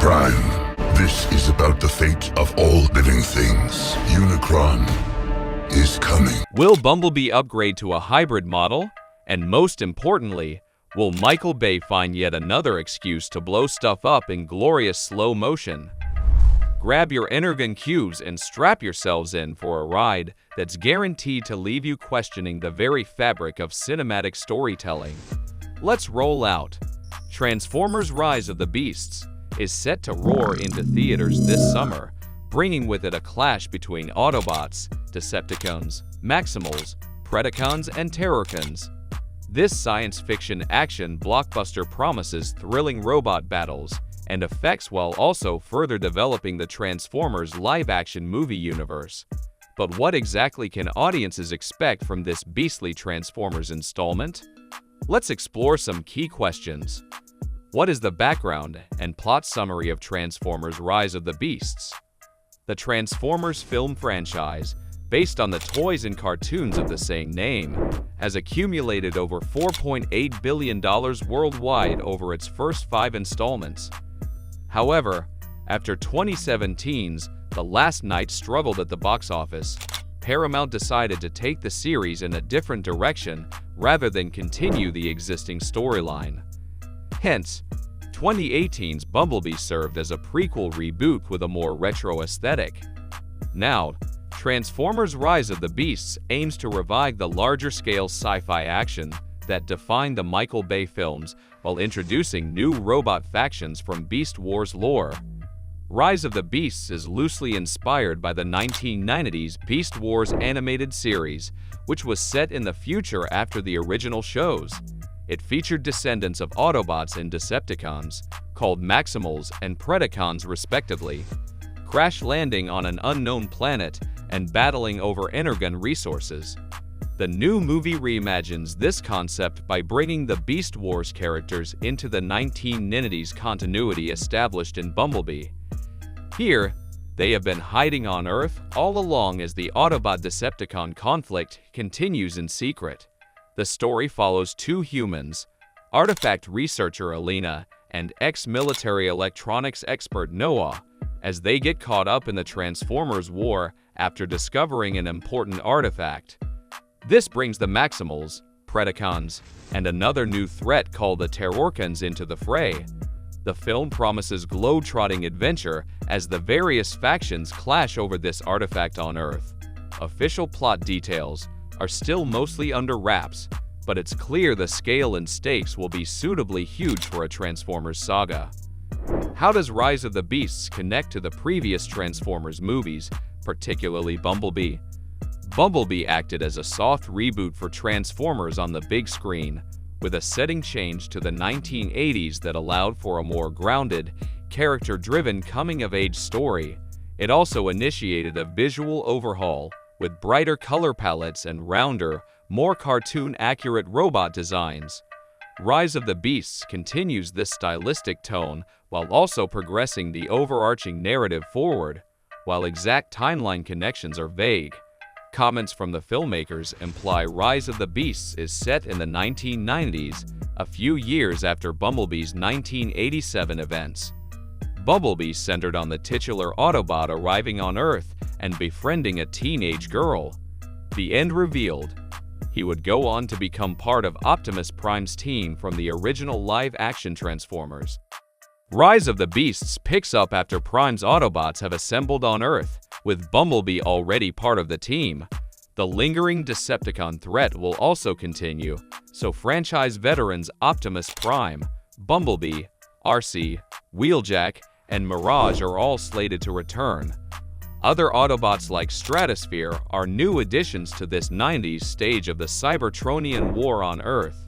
Prime. This is about the fate of all living things. Unicron is coming. Will Bumblebee upgrade to a hybrid model? And most importantly, will Michael Bay find yet another excuse to blow stuff up in glorious slow motion? Grab your Energon cubes and strap yourselves in for a ride that's guaranteed to leave you questioning the very fabric of cinematic storytelling. Let's roll out. Transformers: Rise of the Beasts is set to roar into theaters this summer, bringing with it a clash between Autobots, Decepticons, Maximals, Predacons, and Terrorcons. This science fiction action blockbuster promises thrilling robot battles and effects while also further developing the Transformers live-action movie universe. But what exactly can audiences expect from this beastly Transformers installment? Let's explore some key questions. What is the background and plot summary of Transformers: Rise of the Beasts? The Transformers film franchise, based on the toys and cartoons of the same name, has accumulated over $4.8 billion worldwide over its first 5 installments. However, after 2017's The Last Knight struggled at the box office, Paramount decided to take the series in a different direction rather than continue the existing storyline. Hence, 2018's Bumblebee served as a prequel reboot with a more retro aesthetic. Now, Transformers: Rise of the Beasts aims to revive the larger-scale sci-fi action that defined the Michael Bay films while introducing new robot factions from Beast Wars lore. Rise of the Beasts is loosely inspired by the 1990s Beast Wars animated series, which was set in the future after the original shows. It featured descendants of Autobots and Decepticons, called Maximals and Predacons respectively, crash landing on an unknown planet and battling over Energon resources. The new movie reimagines this concept by bringing the Beast Wars characters into the 1990s continuity established in Bumblebee. Here, they have been hiding on Earth all along as the Autobot-Decepticon conflict continues in secret. The story follows 2 humans, artifact researcher Alina and ex-military electronics expert Noah, as they get caught up in the Transformers war after discovering an important artifact. This brings the Maximals, Predacons, and another new threat called the Terrorcons into the fray. The film promises globe-trotting adventure as the various factions clash over this artifact on Earth. Official plot details are still mostly under wraps, but it's clear the scale and stakes will be suitably huge for a Transformers saga. How does Rise of the Beasts connect to the previous Transformers movies, particularly Bumblebee? Bumblebee acted as a soft reboot for Transformers on the big screen, with a setting change to the 1980s that allowed for a more grounded, character-driven coming-of-age story. It also initiated a visual overhaul, with brighter color palettes and rounder, more cartoon-accurate robot designs. Rise of the Beasts continues this stylistic tone while also progressing the overarching narrative forward, while exact timeline connections are vague. Comments from the filmmakers imply Rise of the Beasts is set in the 1990s, a few years after Bumblebee's 1987 events. Bumblebee centered on the titular Autobot arriving on Earth and befriending a teenage girl. The end revealed, he would go on to become part of Optimus Prime's team from the original live-action Transformers. Rise of the Beasts picks up after Prime's Autobots have assembled on Earth, with Bumblebee already part of the team. The lingering Decepticon threat will also continue, so franchise veterans Optimus Prime, Bumblebee, RC, Wheeljack, and Mirage are all slated to return. Other Autobots like Stratosphere are new additions to this 90s stage of the Cybertronian war on Earth.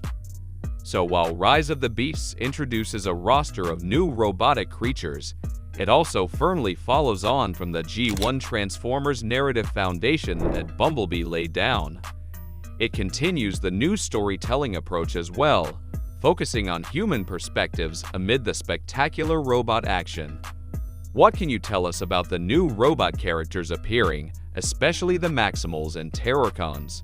So while Rise of the Beasts introduces a roster of new robotic creatures, it also firmly follows on from the G1 Transformers narrative foundation that Bumblebee laid down. It continues the new storytelling approach as well, focusing on human perspectives amid the spectacular robot action. What can you tell us about the new robot characters appearing, especially the Maximals and Terrorcons?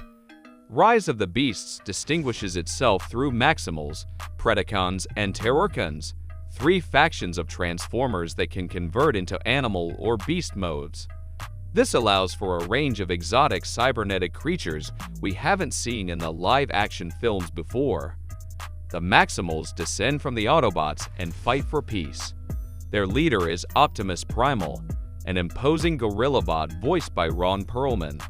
Rise of the Beasts distinguishes itself through Maximals, Predacons, and Terrorcons, 3 factions of Transformers that can convert into animal or beast modes. This allows for a range of exotic cybernetic creatures we haven't seen in the live-action films before. The Maximals descend from the Autobots and fight for peace. Their leader is Optimus Primal, an imposing gorilla bot voiced by Ron Perlman.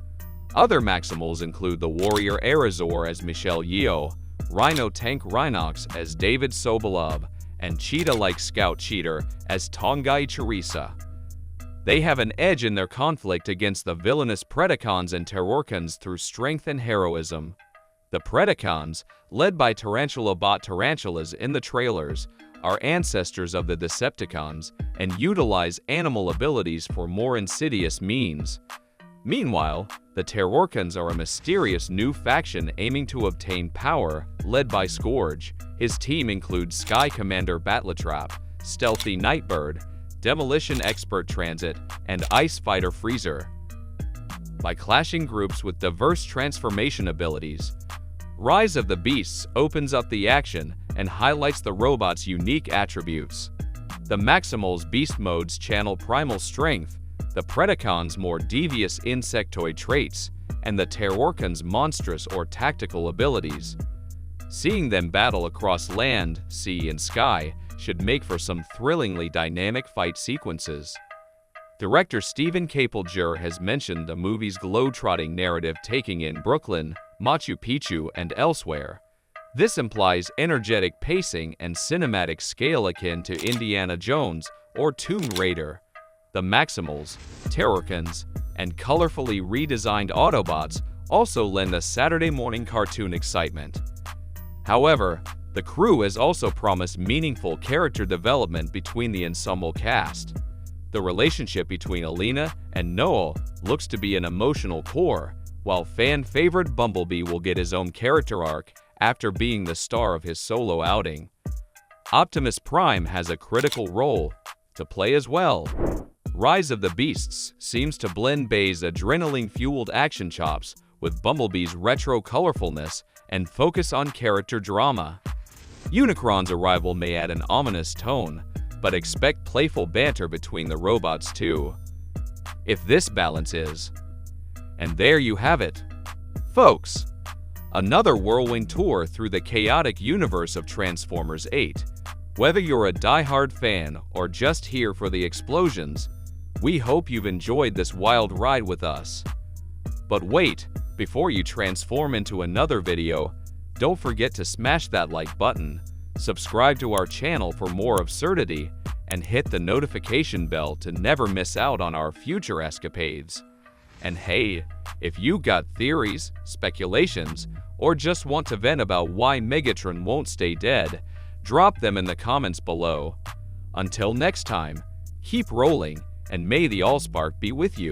Other Maximals include the warrior Arizor as Michelle Yeoh, Rhino Tank Rhinox as David Sobolov, and cheetah-like Scout Cheater as Tongai Charissa. They have an edge in their conflict against the villainous Predacons and Terrorcons through strength and heroism. The Predacons, led by Tarantula Bot Tarantulas in the trailers, are ancestors of the Decepticons and utilize animal abilities for more insidious means. Meanwhile, the Terrorcons are a mysterious new faction aiming to obtain power, led by Scourge. His team includes Sky Commander Battletrap, Stealthy Nightbird, Demolition Expert Transit, and Ice Fighter Freezer. By clashing groups with diverse transformation abilities, Rise of the Beasts opens up the action and highlights the robot's unique attributes. The Maximals' beast modes channel primal strength, the Predacons' more devious insectoid traits, and the Terrorcons' monstrous or tactical abilities. Seeing them battle across land, sea, and sky should make for some thrillingly dynamic fight sequences. Director Stephen Kapelger has mentioned the movie's globetrotting narrative taking in Brooklyn, Machu Picchu, and elsewhere. This implies energetic pacing and cinematic scale akin to Indiana Jones or Tomb Raider. The Maximals, Terrorcons, and colorfully redesigned Autobots also lend a Saturday morning cartoon excitement. However, the crew has also promised meaningful character development between the ensemble cast. The relationship between Alina and Noel looks to be an emotional core, while fan-favorite Bumblebee will get his own character arc after being the star of his solo outing. Optimus Prime has a critical role to play as well. Rise of the Beasts seems to blend Bay's adrenaline-fueled action chops with Bumblebee's retro colorfulness and focus on character drama. Unicron's arrival may add an ominous tone, but expect playful banter between the robots too. If this balance is. And there you have it, folks. Another whirlwind tour through the chaotic universe of Transformers 8. Whether you're a die-hard fan or just here for the explosions, we hope you've enjoyed this wild ride with us. But wait, before you transform into another video, don't forget to smash that like button, subscribe to our channel for more absurdity, and hit the notification bell to never miss out on our future escapades. And hey, if you got theories, speculations, or just want to vent about why Megatron won't stay dead, drop them in the comments below. Until next time, keep rolling, and may the Allspark be with you.